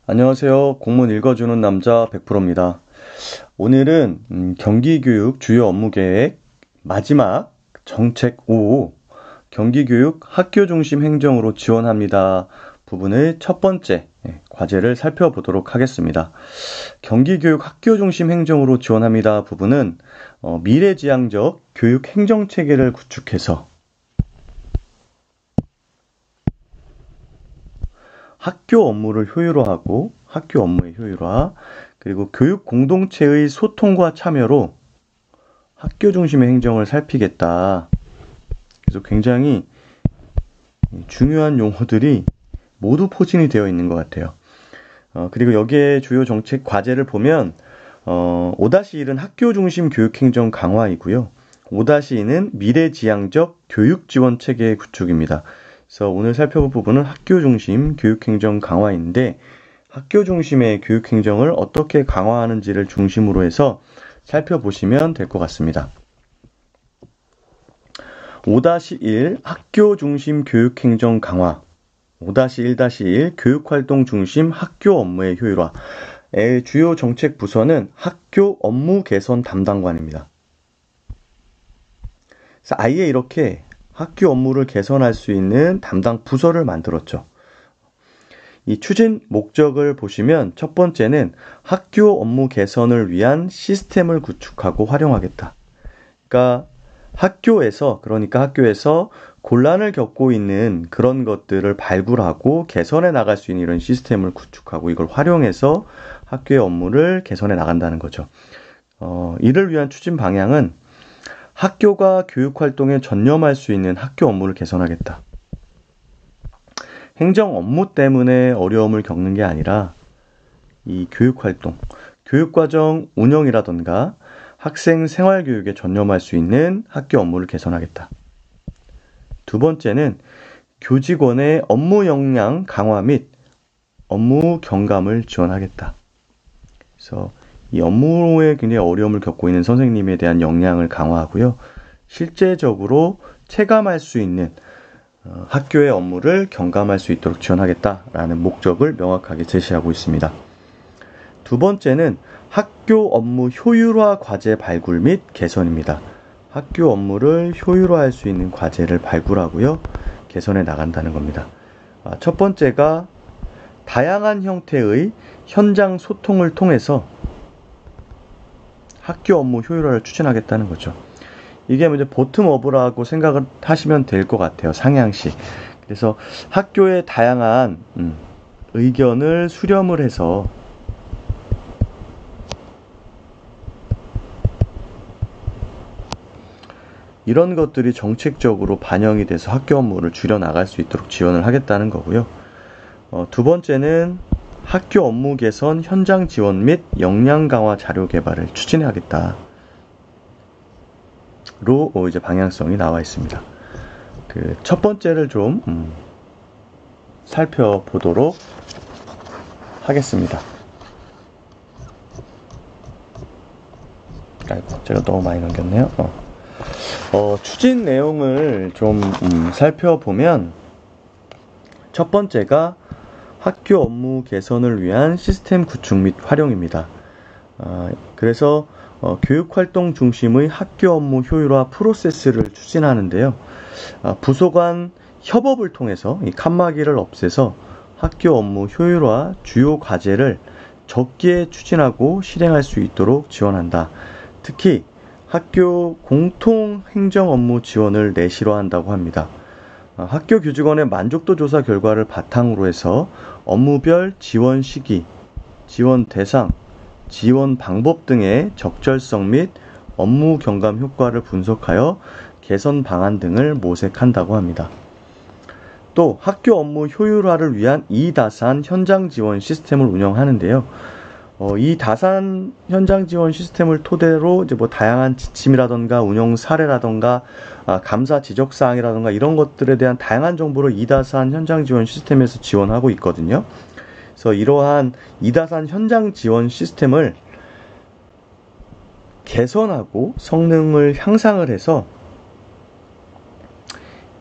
안녕하세요. 공문 읽어주는 남자 100%입니다. 오늘은 경기교육 주요 업무계획 마지막 정책 5 경기교육 학교 중심 행정으로 지원합니다 부분의 첫 번째 과제를 살펴보도록 하겠습니다. 경기교육 학교 중심 행정으로 지원합니다 부분은 미래지향적 교육 행정체계를 구축해서 학교 업무를 효율화하고 학교 업무의 효율화, 그리고 교육 공동체의 소통과 참여로 학교 중심의 행정을 살피겠다. 그래서 굉장히 중요한 용어들이 모두 포진이 되어 있는 것 같아요. 그리고 여기에 주요 정책 과제를 보면 5-1은 학교 중심 교육 행정 강화이고요. 5-2는 미래지향적 교육 지원 체계 구축입니다. 그래서 오늘 살펴볼 부분은 학교 중심 교육행정 강화인데 학교 중심의 교육행정을 어떻게 강화하는지를 중심으로 해서 살펴보시면 될 것 같습니다. 5-1 학교 중심 교육행정 강화 5-1-1 교육활동 중심 학교 업무의 효율화의 주요 정책 부서는 학교 업무 개선 담당관입니다. 그래서 아예 이렇게 학교 업무를 개선할 수 있는 담당 부서를 만들었죠. 이 추진 목적을 보시면 첫 번째는 학교 업무 개선을 위한 시스템을 구축하고 활용하겠다. 그러니까 학교에서 곤란을 겪고 있는 그런 것들을 발굴하고 개선해 나갈 수 있는 이런 시스템을 구축하고 이걸 활용해서 학교의 업무를 개선해 나간다는 거죠. 이를 위한 추진 방향은 학교가 교육활동에 전념할 수 있는 학교 업무를 개선하겠다. 행정 업무 때문에 어려움을 겪는 게 아니라 이 교육활동, 교육과정 운영이라던가 학생 생활교육에 전념할 수 있는 학교 업무를 개선하겠다. 두 번째는 교직원의 업무 역량 강화 및 업무 경감을 지원하겠다. 그래서 이 업무에 굉장히 어려움을 겪고 있는 선생님에 대한 역량을 강화하고요. 실제적으로 체감할 수 있는 학교의 업무를 경감할 수 있도록 지원하겠다라는 목적을 명확하게 제시하고 있습니다. 두 번째는 학교 업무 효율화 과제 발굴 및 개선입니다. 학교 업무를 효율화할 수 있는 과제를 발굴하고요. 개선해 나간다는 겁니다. 첫 번째가 다양한 형태의 현장 소통을 통해서 학교 업무 효율화를 추진하겠다는 거죠. 이게 이제 보텀업이라고 생각을 하시면 될 것 같아요. 상향시. 그래서 학교의 다양한 의견을 수렴을 해서 이런 것들이 정책적으로 반영이 돼서 학교 업무를 줄여나갈 수 있도록 지원을 하겠다는 거고요. 두 번째는 학교 업무 개선, 현장 지원 및 역량 강화 자료 개발을 추진하겠다. 로 이제 방향성이 나와 있습니다. 그 첫 번째를 좀 살펴보도록 하겠습니다. 아이고, 제가 너무 많이 넘겼네요. 추진 내용을 좀 살펴보면 첫 번째가 학교 업무 개선을 위한 시스템 구축 및 활용입니다. 그래서 교육활동 중심의 학교 업무 효율화 프로세스를 추진하는데요. 부서 간 협업을 통해서 이 칸막이를 없애서 학교 업무 효율화 주요 과제를 적기에 추진하고 실행할 수 있도록 지원한다. 특히 학교 공통 행정 업무 지원을 내실화한다고 합니다. 학교 교직원의 만족도 조사 결과를 바탕으로 해서 업무별 지원 시기, 지원 대상, 지원 방법 등의 적절성 및 업무 경감 효과를 분석하여 개선 방안 등을 모색한다고 합니다. 또 학교 업무 효율화를 위한 이다산 현장 지원 시스템을 운영하는데요. 이 다산 현장 지원 시스템을 토대로 이제 뭐 다양한 지침이라던가 운영 사례라던가 감사 지적 사항이라던가 이런 것들에 대한 다양한 정보를 이다산 현장 지원 시스템에서 지원하고 있거든요. 그래서 이러한 이다산 현장 지원 시스템을 개선하고 성능을 향상을 해서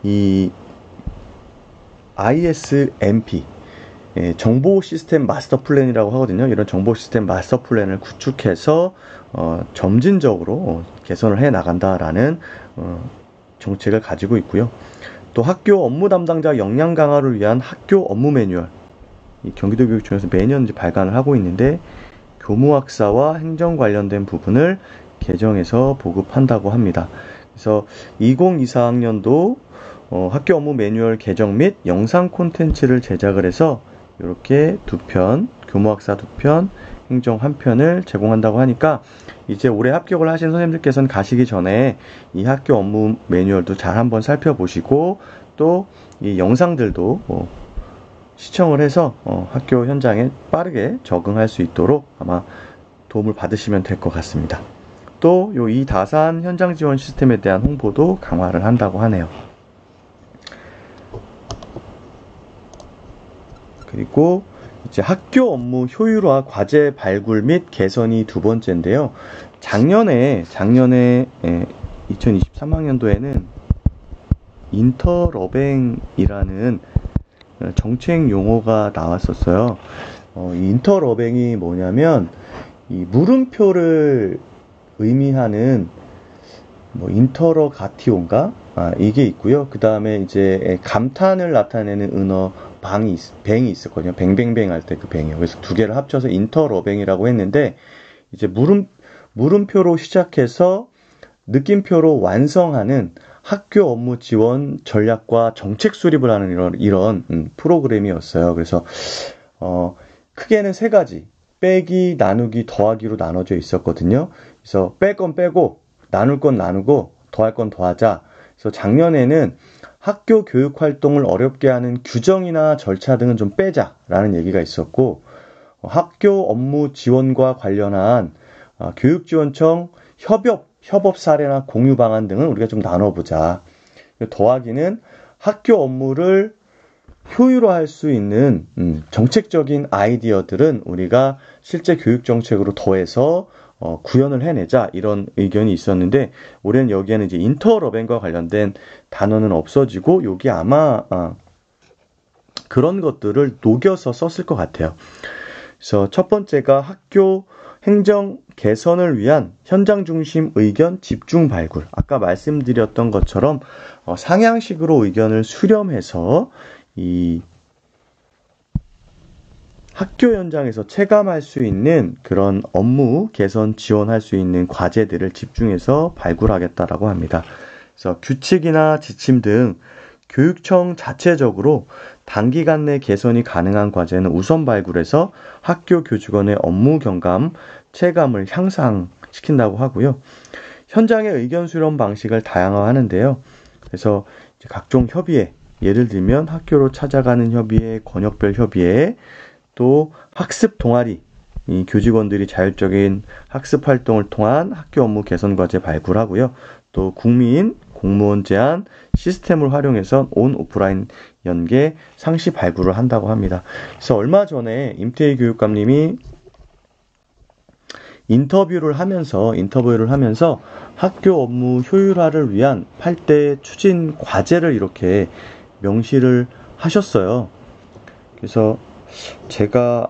이 ISMP 정보 시스템 마스터 플랜이라고 하거든요. 이런 정보 시스템 마스터 플랜을 구축해서 점진적으로 개선을 해 나간다라는 정책을 가지고 있고요. 또 학교 업무 담당자 역량 강화를 위한 학교 업무 매뉴얼, 이 경기도교육청에서 매년 이제 발간을 하고 있는데 교무학사와 행정 관련된 부분을 개정해서 보급한다고 합니다. 그래서 2024학년도 학교 업무 매뉴얼 개정 및 영상 콘텐츠를 제작을 해서 이렇게 2편, 교무학사 2편, 행정 1편을 제공한다고 하니까 이제 올해 합격을 하신 선생님들께서는 가시기 전에 이 학교 업무 매뉴얼도 잘 한번 살펴보시고 또 이 영상들도 시청을 해서 학교 현장에 빠르게 적응할 수 있도록 아마 도움을 받으시면 될 것 같습니다. 또 이 다산 현장 지원 시스템에 대한 홍보도 강화를 한다고 하네요. 그리고 이제 학교 업무 효율화 과제 발굴 및 개선이 두 번째인데요. 작년에 2023학년도에는 인터러뱅이라는 정책 용어가 나왔었어요. 이 인터러뱅이 뭐냐면 이 물음표를 의미하는 인터러가티온가? 이게 있고요. 그 다음에 이제 감탄을 나타내는 은어 뱅이 있었거든요. 뱅뱅뱅 할 때 그 뱅이요. 그래서 두 개를 합쳐서 인터러뱅이라고 했는데 이제 물음표로 시작해서 느낌표로 완성하는 학교 업무 지원 전략과 정책 수립을 하는 이런 프로그램이었어요. 그래서 크게는 세 가지, 빼기, 나누기, 더하기로 나눠져 있었거든요. 그래서 뺄 건 빼고 나눌 건 나누고 더할 건 더하자. 그래서 작년에는 학교 교육 활동을 어렵게 하는 규정이나 절차 등은 좀 빼자라는 얘기가 있었고, 학교 업무 지원과 관련한 교육지원청 협업 사례나 공유 방안 등은 우리가 좀 나눠보자. 더하기는 학교 업무를 효율화할 수 있는 정책적인 아이디어들은 우리가 실제 교육 정책으로 더해서 구현을 해내자, 이런 의견이 있었는데 올해는 여기에는 이제 인터러뱅과 관련된 단어는 없어지고 여기 아마 그런 것들을 녹여서 썼을 것 같아요. 그래서 첫 번째가 학교 행정 개선을 위한 현장 중심 의견 집중 발굴. 아까 말씀드렸던 것처럼 상향식으로 의견을 수렴해서 이 학교 현장에서 체감할 수 있는 그런 업무 개선 지원할 수 있는 과제들을 집중해서 발굴하겠다라고 합니다. 그래서 규칙이나 지침 등 교육청 자체적으로 단기간 내 개선이 가능한 과제는 우선 발굴해서 학교 교직원의 업무 경감, 체감을 향상시킨다고 하고요. 현장의 의견 수렴 방식을 다양화하는데요. 그래서 이제 각종 협의회, 예를 들면 학교로 찾아가는 협의회, 권역별 협의회, 또 학습 동아리, 이 교직원들이 자율적인 학습 활동을 통한 학교 업무 개선 과제 발굴하고요. 또 국민, 공무원 제한 시스템을 활용해서 온 오프라인 연계 상시 발굴을 한다고 합니다. 그래서 얼마 전에 임태희 교육감님이 인터뷰를 하면서 학교 업무 효율화를 위한 8대 추진 과제를 이렇게 명시를 하셨어요. 그래서 제가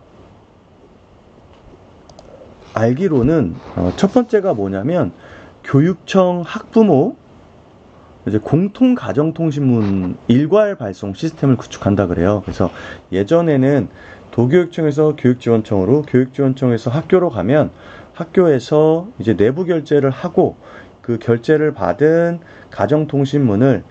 알기로는 첫 번째가 뭐냐면 교육청 학부모 이제 공통 가정통신문 일괄 발송 시스템을 구축한다 그래요. 그래서 예전에는 도교육청에서 교육지원청으로, 교육지원청에서 학교로 가면 학교에서 이제 내부 결제를 하고 그 결제를 받은 가정통신문을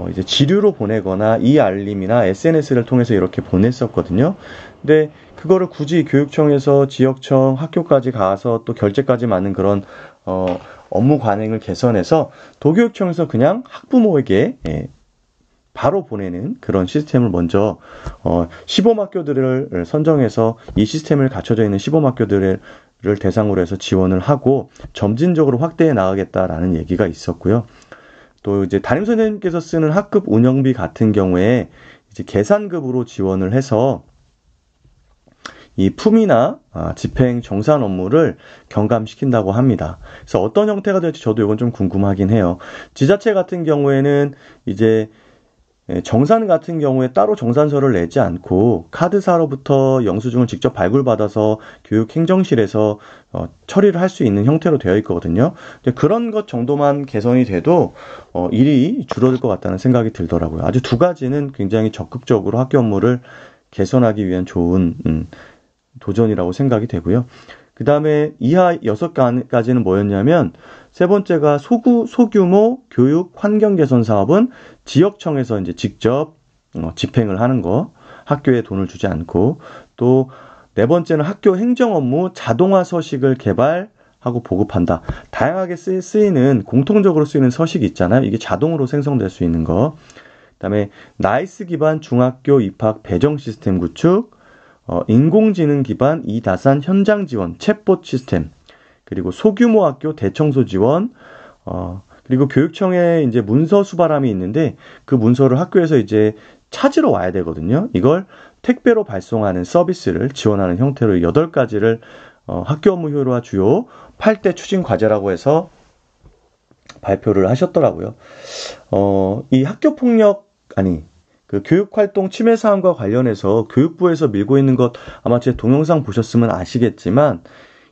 이제 지류로 보내거나 이알림이나 SNS를 통해서 이렇게 보냈었거든요. 근데 그거를 굳이 교육청에서 지역청 학교까지 가서 또 결제까지 맞는 그런 업무 관행을 개선해서 도교육청에서 그냥 학부모에게 바로 보내는 그런 시스템을 먼저 시범학교들을 선정해서 이 시스템을 갖춰져 있는 시범학교들을 대상으로 해서 지원을 하고 점진적으로 확대해 나가겠다라는 얘기가 있었고요. 또 이제 담임 선생님께서 쓰는 학급 운영비 같은 경우에 이제 계산급으로 지원을 해서 이 품위나 집행 정산 업무를 경감시킨다고 합니다. 그래서 어떤 형태가 될지 저도 이건 좀 궁금하긴 해요. 지자체 같은 경우에는 이제 정산 같은 경우에 따로 정산서를 내지 않고 카드사로부터 영수증을 직접 발굴받아서 교육행정실에서 처리를 할 수 있는 형태로 되어 있거든요. 그런 것 정도만 개선이 돼도 일이 줄어들 것 같다는 생각이 들더라고요. 아주 두 가지는 굉장히 적극적으로 학교 업무를 개선하기 위한 좋은 도전이라고 생각이 되고요. 그 다음에 이하 6가지는 뭐였냐면, 세 번째가 소규모 교육 환경 개선 사업은 지역청에서 이제 직접 집행을 하는 거, 학교에 돈을 주지 않고, 또 네 번째는 학교 행정 업무 자동화 서식을 개발하고 보급한다. 다양하게 쓰이는, 공통적으로 쓰이는 서식이 있잖아요. 이게 자동으로 생성될 수 있는 거. 그 다음에 나이스 기반 중학교 입학 배정 시스템 구축, 인공지능 기반 이다산 현장 지원 챗봇 시스템, 그리고 소규모 학교 대청소 지원, 그리고 교육청에 이제 문서 수바람이 있는데 그 문서를 학교에서 이제 찾으러 와야 되거든요. 이걸 택배로 발송하는 서비스를 지원하는 형태로 8가지를 학교 업무 효율화 주요 8대 추진 과제라고 해서 발표를 하셨더라고요. 이 학교 폭력, 그 교육활동 침해 사항과 관련해서 교육부에서 밀고 있는 것, 아마 제 동영상 보셨으면 아시겠지만,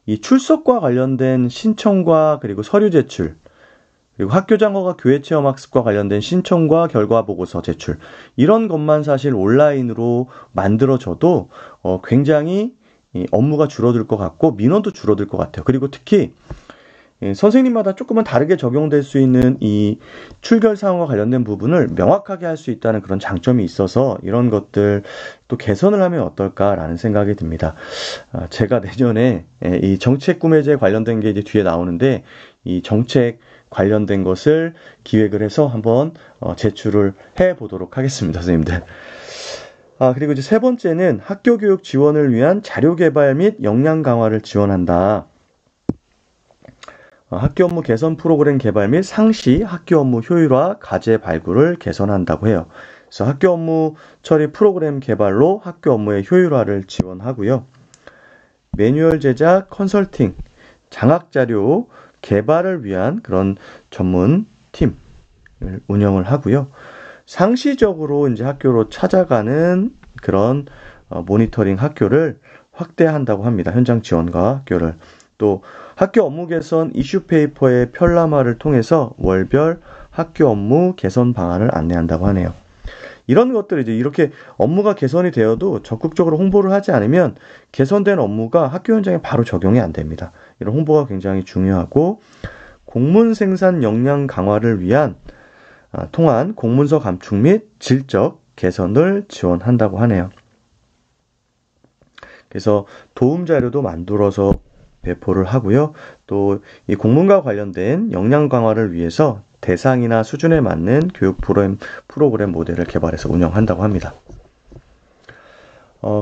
이 출석과 관련된 신청과 그리고 서류 제출, 그리고 학교장과 교회 체험 학습과 관련된 신청과 결과 보고서 제출, 이런 것만 사실 온라인으로 만들어져도 굉장히 업무가 줄어들 것 같고 민원도 줄어들 것 같아요. 그리고 특히 선생님마다 조금은 다르게 적용될 수 있는 이 출결 사항과 관련된 부분을 명확하게 할 수 있다는 그런 장점이 있어서 이런 것들 또 개선을 하면 어떨까라는 생각이 듭니다. 제가 내년에 이 정책 구매제 관련된 게 이제 뒤에 나오는데, 이 정책 관련된 것을 기획을 해서 한번 제출을 해 보도록 하겠습니다, 선생님들. 그리고 이제 세 번째는 학교 교육 지원을 위한 자료 개발 및 역량 강화를 지원한다. 학교 업무 개선 프로그램 개발 및 상시 학교 업무 효율화 과제 발굴을 개선한다고 해요. 그래서 학교 업무 처리 프로그램 개발로 학교 업무의 효율화를 지원하고요. 매뉴얼 제작, 컨설팅, 장학 자료 개발을 위한 그런 전문 팀을 운영을 하고요. 상시적으로 이제 학교로 찾아가는 그런 모니터링 학교를 확대한다고 합니다. 현장 지원과 학교를. 또 학교 업무 개선 이슈 페이퍼의 편람화를 통해서 월별 학교 업무 개선 방안을 안내한다고 하네요. 이런 것들이 이제 이렇게 업무가 개선이 되어도 적극적으로 홍보를 하지 않으면 개선된 업무가 학교 현장에 바로 적용이 안 됩니다. 이런 홍보가 굉장히 중요하고, 공문 생산 역량 강화를 위한 통한 공문서 감축 및 질적 개선을 지원한다고 하네요. 그래서 도움 자료도 만들어서 배포를 하고요. 또 이 공문과 관련된 역량 강화를 위해서 대상이나 수준에 맞는 교육 프로그램 모델을 개발해서 운영한다고 합니다.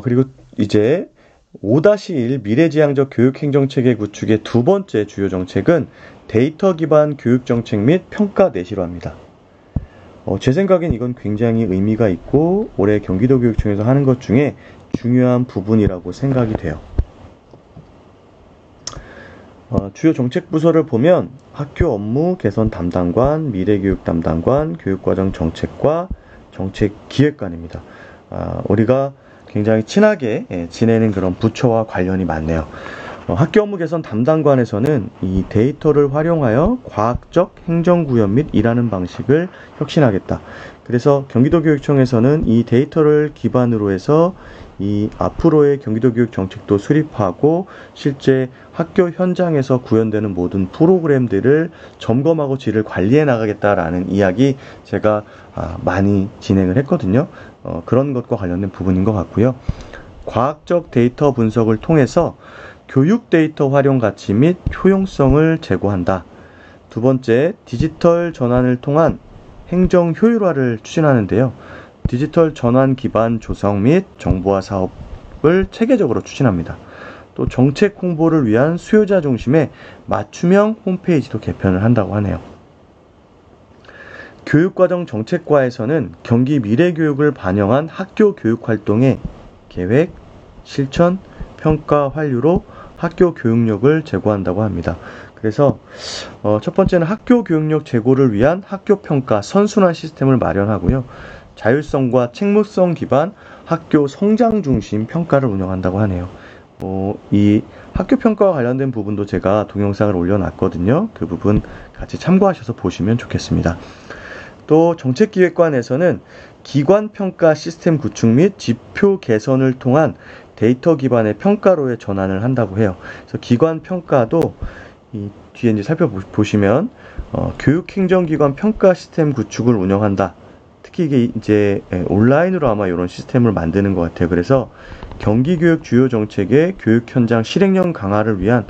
그리고 이제 5-1 미래지향적 교육행정체계 구축의 두 번째 주요 정책은 데이터 기반 교육정책 및 평가 내실화입니다. 제 생각엔 이건 굉장히 의미가 있고 올해 경기도교육청에서 하는 것 중에 중요한 부분이라고 생각이 돼요. 주요 정책 부서를 보면 학교 업무 개선 담당관, 미래교육 담당관, 교육과정 정책과 정책기획관입니다. 우리가 굉장히 친하게 지내는 그런 부처와 관련이 많네요. 학교 업무 개선 담당관에서는 이 데이터를 활용하여 과학적 행정구현 및 일하는 방식을 혁신하겠다. 그래서 경기도교육청에서는 이 데이터를 기반으로 해서 이 앞으로의 경기도교육 정책도 수립하고 실제 학교 현장에서 구현되는 모든 프로그램들을 점검하고 질을 관리해 나가겠다라는 이야기 제가 많이 진행을 했거든요. 그런 것과 관련된 부분인 것 같고요. 과학적 데이터 분석을 통해서 교육 데이터 활용 가치 및 효용성을 제고한다. 두 번째, 디지털 전환을 통한 행정 효율화를 추진하는데요. 디지털 전환 기반 조성 및 정보화 사업을 체계적으로 추진합니다. 또 정책 홍보를 위한 수요자 중심의 맞춤형 홈페이지도 개편을 한다고 하네요. 교육과정 정책과에서는 경기 미래교육을 반영한 학교 교육활동의 계획, 실천, 평가, 환류로 학교 교육력을 제고한다고 합니다. 그래서 첫 번째는 학교 교육력 제고를 위한 학교 평가 선순환 시스템을 마련하고요. 자율성과 책무성 기반 학교 성장 중심 평가를 운영한다고 하네요. 이 학교 평가와 관련된 부분도 제가 동영상을 올려놨거든요. 그 부분 같이 참고하셔서 보시면 좋겠습니다. 또 정책기획관에서는 기관평가 시스템 구축 및 지표 개선을 통한 데이터 기반의 평가로의 전환을 한다고 해요. 그래서 기관평가도 이 뒤에 이제 살펴보시면 교육행정기관 평가 시스템 구축을 운영한다. 특히 이게 이제 온라인으로 아마 이런 시스템을 만드는 것 같아요. 그래서 경기교육 주요 정책의 교육 현장 실행력 강화를 위한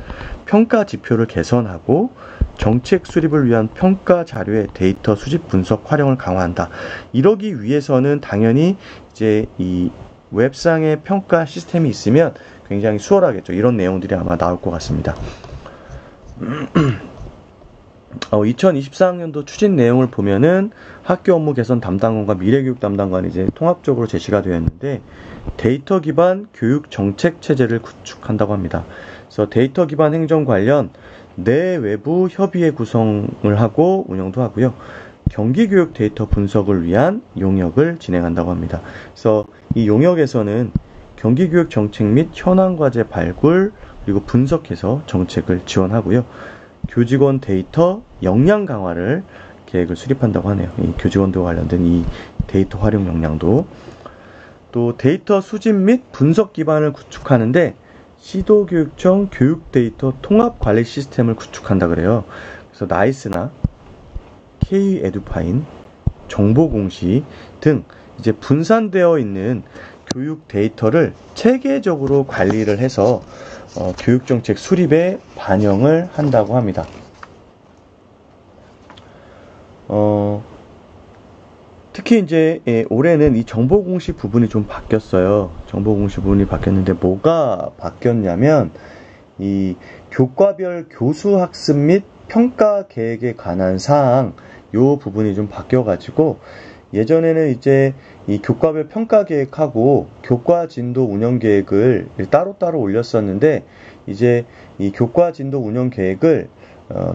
평가 지표를 개선하고 정책 수립을 위한 평가 자료의 데이터 수집 분석 활용을 강화한다. 이러기 위해서는 당연히 이제 이 웹상의 평가 시스템이 있으면 굉장히 수월하겠죠. 이런 내용들이 아마 나올 것 같습니다. 2024학년도 추진 내용을 보면은 학교 업무 개선 담당관과 미래교육 담당관이 이제 통합적으로 제시가 되었는데 데이터 기반 교육 정책 체제를 구축한다고 합니다. 그래서 데이터 기반 행정 관련 내외부 협의회 구성을 하고 운영도 하고요. 경기교육 데이터 분석을 위한 용역을 진행한다고 합니다. 그래서 이 용역에서는 경기교육 정책 및 현황 과제 발굴 그리고 분석해서 정책을 지원하고요. 교직원 데이터 역량 강화를 계획을 수립한다고 하네요. 이 교직원들과 관련된 이 데이터 활용 역량도 또 데이터 수집 및 분석 기반을 구축하는데 시도교육청 교육 데이터 통합 관리 시스템을 구축한다 그래요. 그래서 나이스나 K 에듀파인, 정보공시 등 이제 분산되어 있는 교육 데이터를 체계적으로 관리를 해서 교육정책 수립에 반영을 한다고 합니다. 특히 이제 올해는 이 정보공시 부분이 좀 바뀌었어요. 정보공시 부분이 바뀌었는데 뭐가 바뀌었냐면 이 교과별 교수 학습 및 평가 계획에 관한 사항 요 부분이 좀 바뀌어가지고 예전에는 이제 이 교과별 평가 계획하고 교과 진도 운영 계획을 따로따로 올렸었는데 이제 이 교과 진도 운영 계획을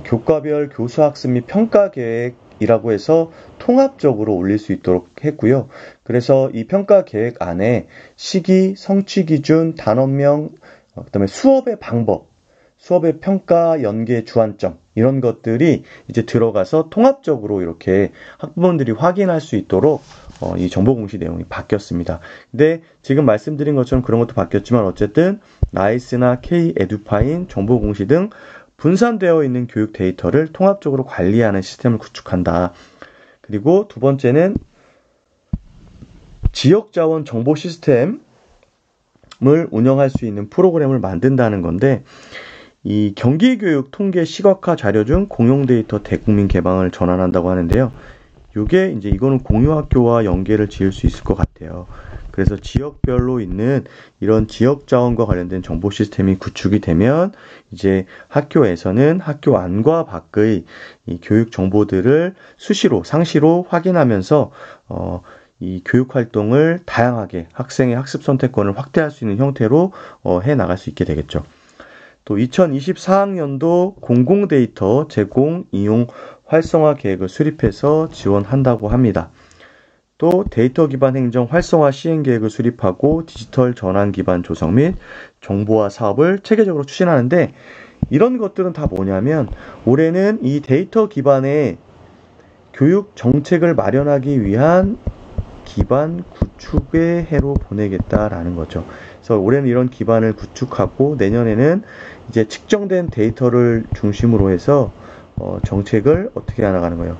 교과별 교수 학습 및 평가 계획이라고 해서 통합적으로 올릴 수 있도록 했고요. 그래서 이 평가 계획 안에 시기, 성취 기준, 단원명, 그다음에 수업의 방법, 수업의 평가, 연계, 주안점 이런 것들이 이제 들어가서 통합적으로 이렇게 학부모들이 확인할 수 있도록 이 정보공시 내용이 바뀌었습니다. 근데 지금 말씀드린 것처럼 그런 것도 바뀌었지만 어쨌든 나이스나 K 에듀파인, 정보공시 등 분산되어 있는 교육 데이터를 통합적으로 관리하는 시스템을 구축한다. 그리고 두 번째는 지역자원 정보 시스템을 운영할 수 있는 프로그램을 만든다는 건데 이 경기교육 통계 시각화 자료 중 공용 데이터 대국민 개방을 전환한다고 하는데요. 이거는 공유학교와 연계를 지을 수 있을 것 같아요. 그래서 지역별로 있는 이런 지역 자원과 관련된 정보 시스템이 구축이 되면 이제 학교에서는 학교 안과 밖의 이 교육 정보들을 수시로 상시로 확인하면서 이 교육 활동을 다양하게 학생의 학습 선택권을 확대할 수 있는 형태로 해 나갈 수 있게 되겠죠. 또 2024학년도 공공 데이터 제공 이용 활성화 계획을 수립해서 지원한다고 합니다. 또 데이터 기반 행정 활성화 시행 계획을 수립하고 디지털 전환 기반 조성 및 정보화 사업을 체계적으로 추진하는데 이런 것들은 다 뭐냐면 올해는 이 데이터 기반의 교육 정책을 마련하기 위한 기반 구축의 해로 보내겠다라는 거죠. 그래서 올해는 이런 기반을 구축하고 내년에는 이제 측정된 데이터를 중심으로 해서 정책을 어떻게 나가는 거예요?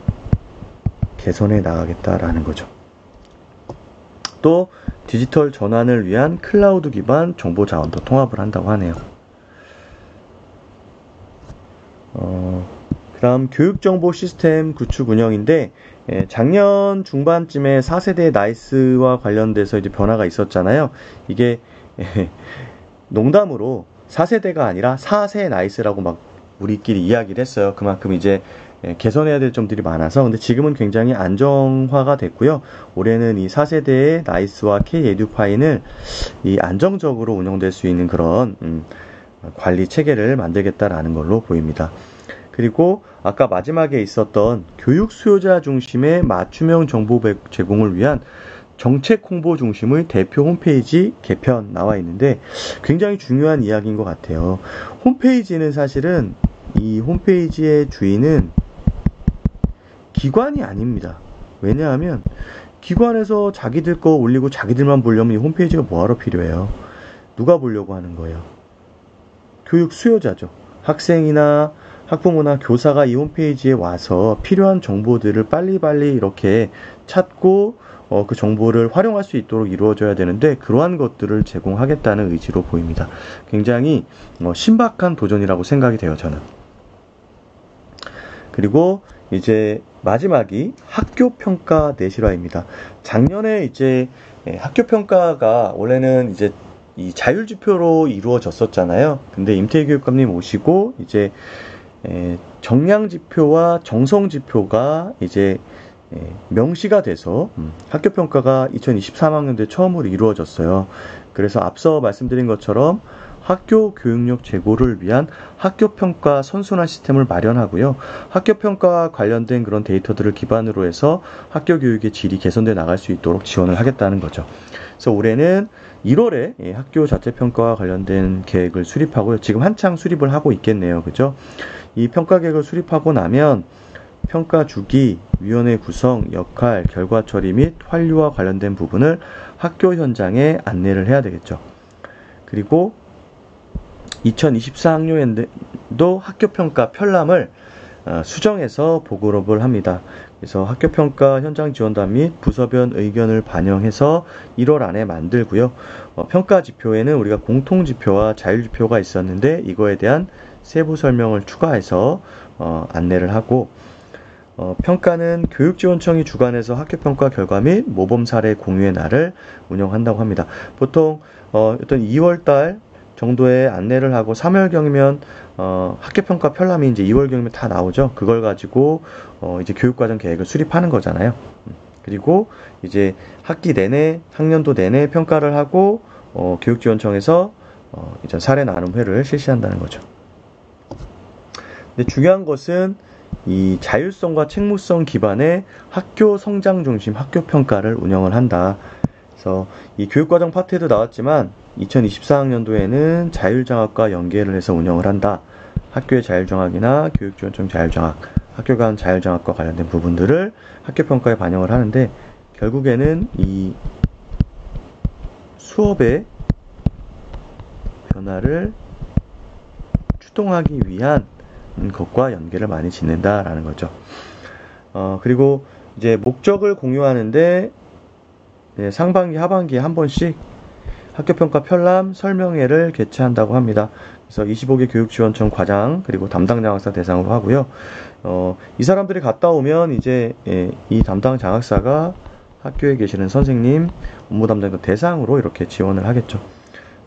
개선해 나가겠다라는 거죠. 또 디지털 전환을 위한 클라우드 기반 정보 자원도 통합을 한다고 하네요. 그다음 교육정보 시스템 구축 운영인데 작년 중반쯤에 4세대 나이스와 관련돼서 이제 변화가 있었잖아요. 이게 농담으로 4세대가 아니라 4세 나이스라고 막 우리끼리 이야기를 했어요. 그만큼 이제 개선해야 될 점들이 많아서 근데 지금은 굉장히 안정화가 됐고요. 올해는 이 4세대의 나이스와 K 에듀파인을 이 안정적으로 운영될 수 있는 그런 관리 체계를 만들겠다라는 걸로 보입니다. 그리고 아까 마지막에 있었던 교육 수요자 중심의 맞춤형 정보 제공을 위한 정책 홍보 중심의 대표 홈페이지 개편 나와 있는데 굉장히 중요한 이야기인 것 같아요. 홈페이지는 사실은 이 홈페이지의 주인은 기관이 아닙니다. 왜냐하면 기관에서 자기들 거 올리고 자기들만 보려면 이 홈페이지가 뭐하러 필요해요? 누가 보려고 하는 거예요? 교육 수요자죠. 학생이나 학부모나 교사가 이 홈페이지에 와서 필요한 정보들을 빨리빨리 이렇게 찾고 그 정보를 활용할 수 있도록 이루어져야 되는데 그러한 것들을 제공하겠다는 의지로 보입니다. 굉장히 신박한 도전이라고 생각이 돼요, 저는. 그리고 이제 마지막이 학교평가 내실화입니다. 작년에 이제 학교평가가 원래는 이제 이 자율지표로 이루어졌었잖아요. 근데 임태희 교육감님 오시고 이제 정량지표와 정성지표가 이제 명시가 돼서 학교평가가 2023학년도에 처음으로 이루어졌어요. 그래서 앞서 말씀드린 것처럼 학교 교육력 제고를 위한 학교평가 선순환 시스템을 마련하고요. 학교평가와 관련된 그런 데이터들을 기반으로 해서 학교 교육의 질이 개선돼 나갈 수 있도록 지원을 하겠다는 거죠. 그래서 올해는 1월에 학교 자체평가와 관련된 계획을 수립하고요. 지금 한창 수립을 하고 있겠네요. 그죠? 이 평가 계획을 수립하고 나면 평가 주기, 위원회 구성, 역할, 결과 처리 및 환류와 관련된 부분을 학교 현장에 안내를 해야 되겠죠. 그리고 2024학년에도 학교평가 편람을 수정해서 보급을 합니다. 그래서 학교평가 현장 지원단 및 부서별 의견을 반영해서 1월 안에 만들고요. 평가 지표에는 우리가 공통지표와 자율지표가 있었는데 이거에 대한 세부 설명을 추가해서 안내를 하고 평가는 교육지원청이 주관해서 학교평가 결과 및 모범 사례 공유의 날을 운영한다고 합니다. 보통 어떤 2월달 정도에 안내를 하고 3월경이면 학교평가 편람이 이제 2월경이면 다 나오죠. 그걸 가지고 이제 교육과정 계획을 수립하는 거잖아요. 그리고 이제 학기 내내, 학년도 내내 평가를 하고 교육지원청에서 이제 사례 나눔회를 실시한다는 거죠. 근데 중요한 것은 이 자율성과 책무성 기반의 학교 성장 중심 학교 평가를 운영을 한다. 그래서 이 교육과정 파트에도 나왔지만 2024학년도에는 자율장학과 연계를 해서 운영을 한다. 학교의 자율장학이나 교육지원청 자율장학, 학교 간 자율장학과 관련된 부분들을 학교평가에 반영을 하는데 결국에는 이 수업의 변화를 추동하기 위한 것과 연계를 많이 짓는다라는 거죠. 그리고 이제 목적을 공유하는데 상반기, 하반기에 한 번씩 학교평가 편람 설명회를 개최한다고 합니다. 그래서 25개 교육지원청 과장 그리고 담당 장학사 대상으로 하고요. 이 사람들이 갔다 오면 이제 이 담당 장학사가 학교에 계시는 선생님, 업무 담당 대상으로 이렇게 지원을 하겠죠.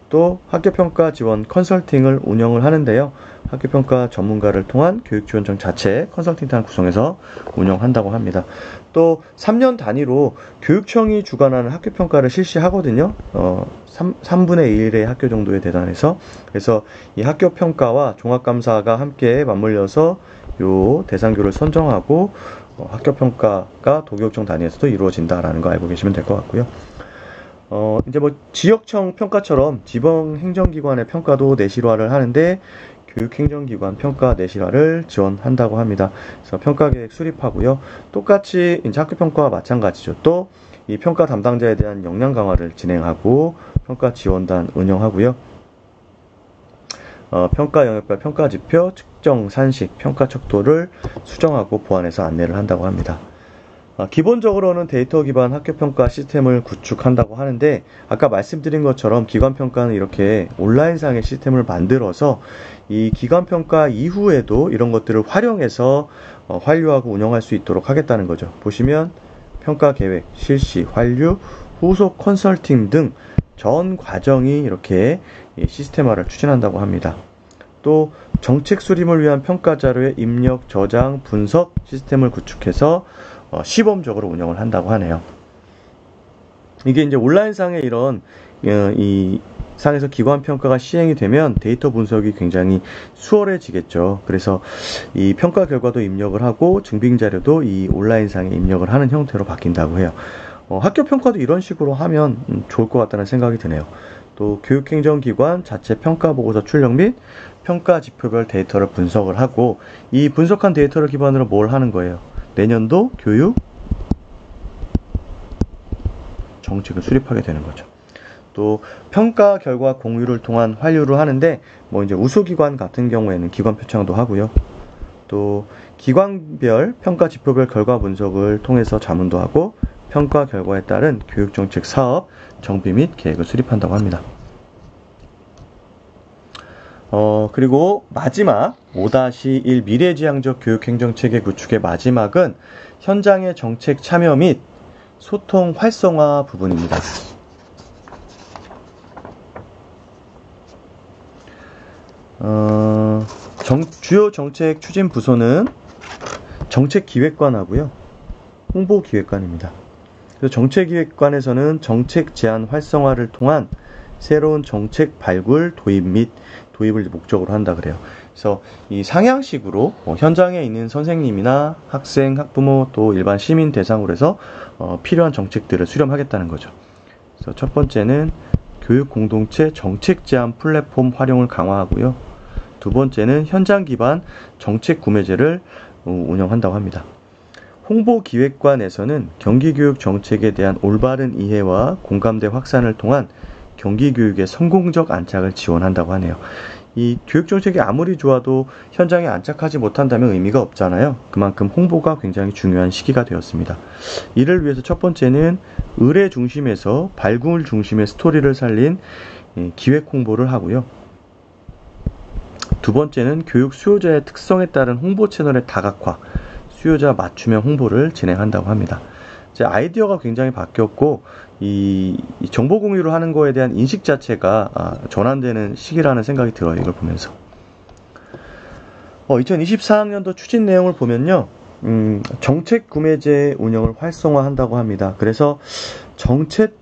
또 학교평가 지원 컨설팅을 운영을 하는데요. 학교평가 전문가를 통한 교육지원청 자체 컨설팅단 구성해서 운영한다고 합니다. 또 3년 단위로 교육청이 주관하는 학교평가를 실시하거든요. 3분의 1의 학교 정도에 대단해서. 그래서 이 학교평가와 종합감사가 함께 맞물려서 요 대상교를 선정하고 학교평가가 도교육청 단위에서도 이루어진다라는 거 알고 계시면 될 것 같고요. 이제 뭐 지역청 평가처럼 지방행정기관의 평가도 내실화를 하는데 교육행정기관 평가 내실화를 지원한다고 합니다. 그래서 평가계획 수립하고요. 똑같이 이제 학교평가와 마찬가지죠. 또 이 평가 담당자에 대한 역량 강화를 진행하고 평가 지원단 운영하고요. 평가 영역별 평가 지표, 측정 산식, 평가 척도를 수정하고 보완해서 안내를 한다고 합니다. 기본적으로는 데이터 기반 학교평가 시스템을 구축한다고 하는데 아까 말씀드린 것처럼 기관평가는 이렇게 온라인상의 시스템을 만들어서 이 기관평가 이후에도 이런 것들을 활용해서 환류하고 운영할 수 있도록 하겠다는 거죠. 보시면 평가계획, 실시, 환류, 후속 컨설팅 등 전 과정이 이렇게 시스템화를 추진한다고 합니다. 또 정책 수립을 위한 평가 자료의 입력, 저장, 분석 시스템을 구축해서 시범적으로 운영을 한다고 하네요. 이게 이제 온라인상의 이런 이 상에서 기관 평가가 시행이 되면 데이터 분석이 굉장히 수월해지겠죠. 그래서 이 평가 결과도 입력을 하고 증빙 자료도 이 온라인상에 입력을 하는 형태로 바뀐다고 해요. 학교 평가도 이런 식으로 하면 좋을 것 같다는 생각이 드네요. 또 교육행정기관 자체 평가보고서 출력 및 평가 지표별 데이터를 분석을 하고 이 분석한 데이터를 기반으로 뭘 하는 거예요? 내년도 교육 정책을 수립하게 되는 거죠. 또 평가 결과 공유를 통한 환류를 하는데 뭐 이제 우수기관 같은 경우에는 기관 표창도 하고요. 또 기관별 평가 지표별 결과 분석을 통해서 자문도 하고 평가 결과에 따른 교육정책 사업 정비 및 계획을 수립한다고 합니다. 그리고 마지막 5-1 미래지향적 교육행정체계 구축의 마지막은 현장의 정책 참여 및 소통 활성화 부분입니다. 주요 정책 추진 부서는 정책기획관하고요. 홍보기획관입니다. 그래서 정책기획관에서는 정책 제안 활성화를 통한 새로운 정책 발굴, 도입 및 도입을 목적으로 한다 그래요. 그래서 이 상향식으로 현장에 있는 선생님이나 학생, 학부모 또 일반 시민 대상으로 해서 필요한 정책들을 수렴하겠다는 거죠. 그래서 첫 번째는 교육 공동체 정책 제안 플랫폼 활용을 강화하고요. 두 번째는 현장 기반 정책 구매제를 운영한다고 합니다. 홍보기획관에서는 경기교육 정책에 대한 올바른 이해와 공감대 확산을 통한 경기교육의 성공적 안착을 지원한다고 하네요. 이 교육정책이 아무리 좋아도 현장에 안착하지 못한다면 의미가 없잖아요. 그만큼 홍보가 굉장히 중요한 시기가 되었습니다. 이를 위해서 첫 번째는 의뢰 중심에서 발굴 중심의 스토리를 살린 기획 홍보를 하고요. 두 번째는 교육 수요자의 특성에 따른 홍보 채널의 다각화, 수요자 맞춤형 홍보를 진행한다고 합니다. 아이디어가 굉장히 바뀌었고 이 정보 공유를 하는 거에 대한 인식 자체가 전환되는 시기라는 생각이 들어요. 이걸 보면서 2024학년도 추진 내용을 보면요, 정책 구매제 운영을 활성화한다고 합니다. 그래서 정책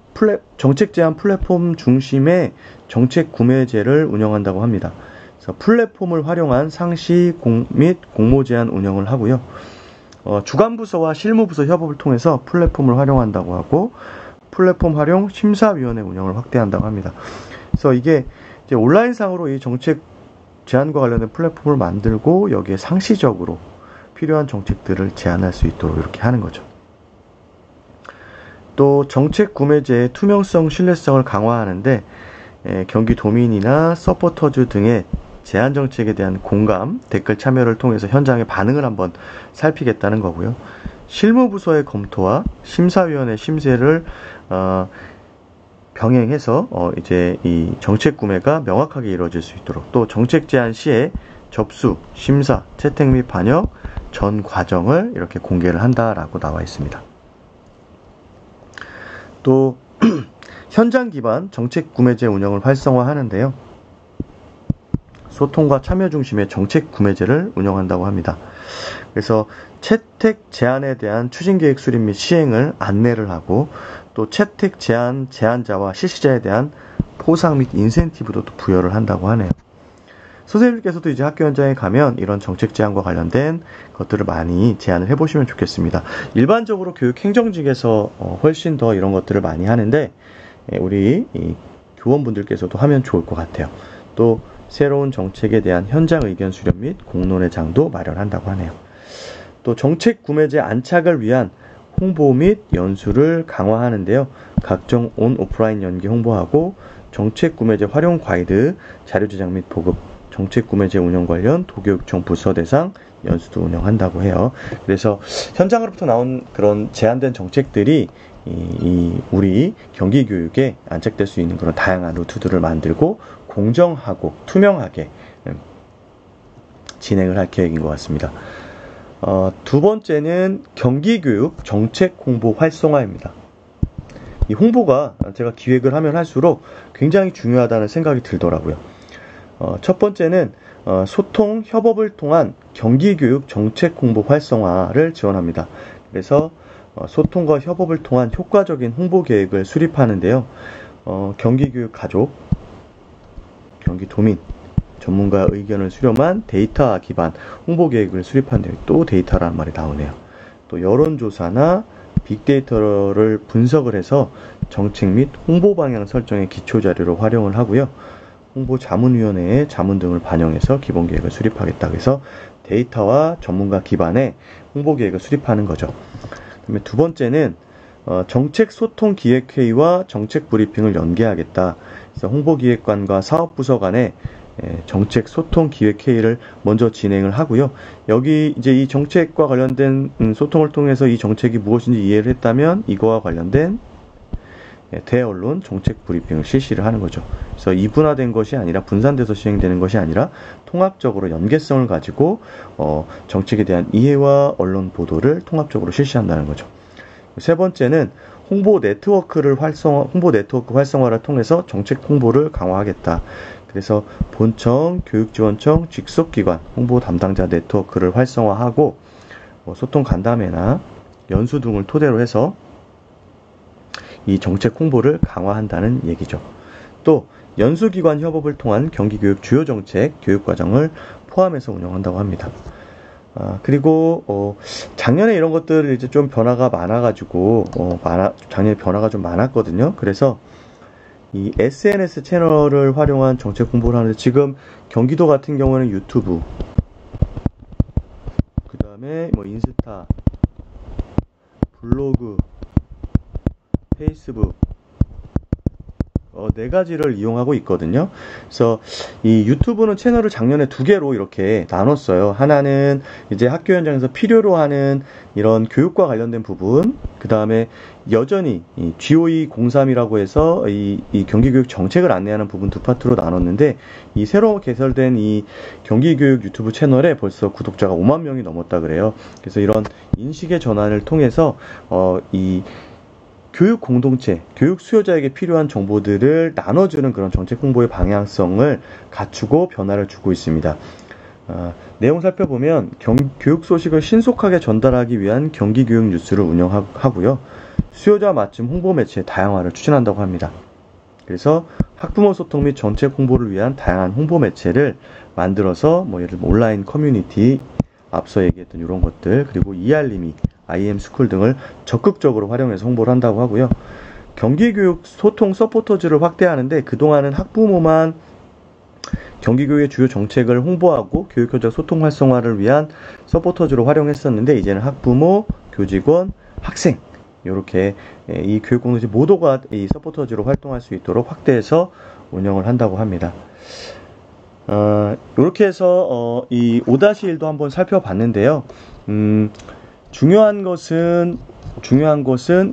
제안 플랫폼 중심의 정책 구매제를 운영한다고 합니다. 그래서 플랫폼을 활용한 상시 및 공모 제안 운영을 하고요. 주관부서와 실무부서 협업을 통해서 플랫폼을 활용한다고 하고 플랫폼 활용 심사위원회 운영을 확대한다고 합니다. 그래서 이게 이제 온라인상으로 이 정책 제안과 관련된 플랫폼을 만들고 여기에 상시적으로 필요한 정책들을 제안할 수 있도록 이렇게 하는 거죠. 또 정책 구매제의 투명성, 신뢰성을 강화하는데 경기도민이나 서포터즈 등의 제안 정책에 대한 공감, 댓글 참여를 통해서 현장의 반응을 한번 살피겠다는 거고요. 실무부서의 검토와 심사위원회 심사를 병행해서 이제 이 정책 구매가 명확하게 이루어질 수 있도록 또 정책 제안 시에 접수, 심사, 채택 및 반영 전 과정을 이렇게 공개를 한다라고 나와 있습니다. 또 현장 기반 정책 구매제 운영을 활성화하는데요. 소통과 참여 중심의 정책 구매제를 운영한다고 합니다. 그래서 채택 제안에 대한 추진계획 수립 및 시행을 안내를 하고 또 채택 제안 제안자와 실시자에 대한 포상 및 인센티브도 또 부여를 한다고 하네요. 선생님께서도 이제 학교 현장에 가면 이런 정책 제안과 관련된 것들을 많이 제안을 해보시면 좋겠습니다. 일반적으로 교육 행정직에서 훨씬 더 이런 것들을 많이 하는데 우리 이 교원분들께서도 하면 좋을 것 같아요. 또 새로운 정책에 대한 현장 의견 수렴 및 공론의 장도 마련한다고 하네요. 또 정책 구매제 안착을 위한 홍보 및 연수를 강화하는데요. 각종 온 오프라인 연계 홍보하고 정책 구매제 활용 가이드, 자료 제작 및 보급, 정책 구매제 운영 관련 도교육청 부서 대상 연수도 운영한다고 해요. 그래서 현장으로부터 나온 그런 제안된 정책들이 우리 경기교육에 안착될 수 있는 그런 다양한 루트들을 만들고 공정하고 투명하게 진행을 할 계획인 것 같습니다. 두 번째는 경기교육 정책 홍보 활성화입니다. 이 홍보가 제가 기획을 하면 할수록 굉장히 중요하다는 생각이 들더라고요. 첫 번째는 소통, 협업을 통한 경기교육 정책 홍보 활성화를 지원합니다. 그래서 소통과 협업을 통한 효과적인 홍보 계획을 수립하는데요. 경기교육 가족, 경기도민 전문가 의견을 수렴한 데이터 기반 홍보 계획을 수립한 데또 데이터라는 말이 나오네요. 또 여론조사나 빅데이터를 분석을 해서 정책 및 홍보 방향 설정의 기초 자료로 활용을 하고요. 홍보자문위원회에 자문 등을 반영해서 기본 계획을 수립하겠다. 그래서 데이터와 전문가 기반의 홍보 계획을 수립하는 거죠. 그다음에 두 번째는 정책 소통 기획회의와 정책 브리핑을 연계하겠다. 그래서 홍보기획관과 사업부서 간에 정책 소통 기획회의를 먼저 진행을 하고요. 여기 이제 이 정책과 관련된 소통을 통해서 이 정책이 무엇인지 이해를 했다면 이거와 관련된 대언론 정책 브리핑을 실시를 하는 거죠. 그래서 이분화된 것이 아니라 분산돼서 시행되는 것이 아니라 통합적으로 연계성을 가지고 정책에 대한 이해와 언론 보도를 통합적으로 실시한다는 거죠. 세 번째는 홍보 네트워크 활성화를 통해서 정책 홍보를 강화하겠다. 그래서 본청, 교육지원청, 직속기관, 홍보 담당자 네트워크를 활성화하고 소통 간담회나 연수 등을 토대로 해서 이 정책 홍보를 강화한다는 얘기죠. 또 연수기관 협업을 통한 경기교육 주요 정책 교육과정을 포함해서 운영한다고 합니다. 그리고 작년에 이런 것들 이제 좀 변화가 많아가지고 작년에 변화가 좀 많았거든요. 그래서 이 SNS 채널을 활용한 정책 홍보를 하는데 지금 경기도 같은 경우는 유튜브, 그 다음에 뭐 인스타, 블로그, 페이스북 4가지를 이용하고 있거든요. 그래서 이 유튜브는 채널을 작년에 2개로 이렇게 나눴어요. 하나는 이제 학교 현장에서 필요로 하는 이런 교육과 관련된 부분, 그 다음에 여전히 이 GOE03이라고 해서 이 경기교육 정책을 안내하는 부분 두 파트로 나눴는데, 이 새로 개설된 이 경기교육 유튜브 채널에 벌써 구독자가 5만 명이 넘었다 그래요. 그래서 이런 인식의 전환을 통해서 이 교육 공동체, 교육 수요자에게 필요한 정보들을 나눠주는 그런 정책 홍보의 방향성을 갖추고 변화를 주고 있습니다. 내용 살펴보면 교육 소식을 신속하게 전달하기 위한 경기교육 뉴스를 운영하고요. 수요자 맞춤 홍보 매체의 다양화를 추진한다고 합니다. 그래서 학부모 소통 및 정책 홍보를 위한 다양한 홍보 매체를 만들어서 예를 들면 온라인 커뮤니티, 앞서 얘기했던 이런 것들, 그리고 이알림이, IM스쿨 등을 적극적으로 활용해서 홍보를 한다고 하고요. 경기교육 소통 서포터즈를 확대하는데 그동안은 학부모만 경기교육의 주요 정책을 홍보하고 교육현장 소통 활성화를 위한 서포터즈로 활용했었는데, 이제는 학부모, 교직원, 학생 이렇게 이 교육공동체 모두가 이 서포터즈로 활동할 수 있도록 확대해서 운영을 한다고 합니다. 이렇게 해서 이 5-1도 한번 살펴봤는데요. 중요한 것은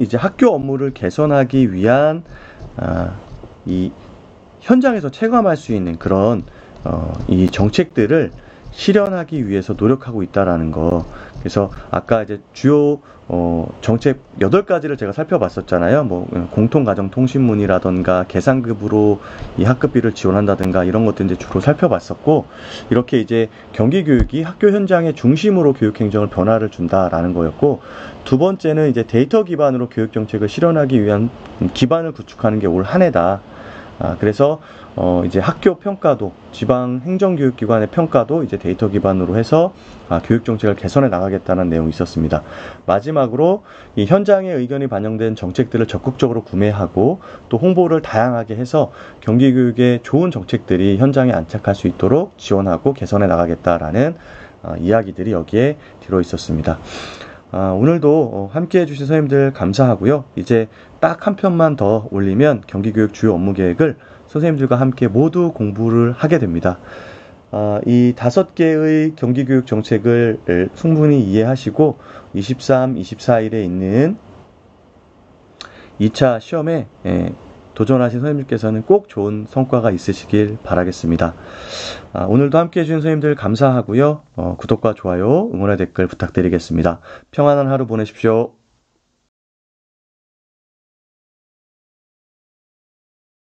이제 학교 업무를 개선하기 위한 이 현장에서 체감할 수 있는 그런 이 정책들을 실현하기 위해서 노력하고 있다라는 거. 그래서 아까 이제 주요 정책 8가지를 제가 살펴봤었잖아요. 공통가정통신문이라던가 계산급으로 이 학급비를 지원한다든가 이런 것들 이제 주로 살펴봤었고, 이렇게 이제 경기교육이 학교 현장의 중심으로 교육행정을 변화를 준다라는 거였고, 두 번째는 이제 데이터 기반으로 교육정책을 실현하기 위한 기반을 구축하는 게 올 한 해다. 그래서 이제 학교 평가도, 지방 행정교육기관의 평가도 이제 데이터 기반으로 해서 교육정책을 개선해 나가겠다는 내용이 있었습니다. 마지막으로 이 현장의 의견이 반영된 정책들을 적극적으로 구매하고 또 홍보를 다양하게 해서 경기교육의 좋은 정책들이 현장에 안착할 수 있도록 지원하고 개선해 나가겠다라는 이야기들이 여기에 들어 있었습니다. 오늘도 함께 해주신 선생님들 감사하고요. 이제 딱 한 편만 더 올리면 경기교육 주요 업무 계획을 선생님들과 함께 모두 공부를 하게 됩니다. 이 5개의 경기교육 정책을 충분히 이해하시고 23, 24일에 있는 2차 시험에 도전하신 선생님들께서는 꼭 좋은 성과가 있으시길 바라겠습니다. 오늘도 함께 해주신 선생님들 감사하고요. 구독과 좋아요, 응원의 댓글 부탁드리겠습니다. 평안한 하루 보내십시오.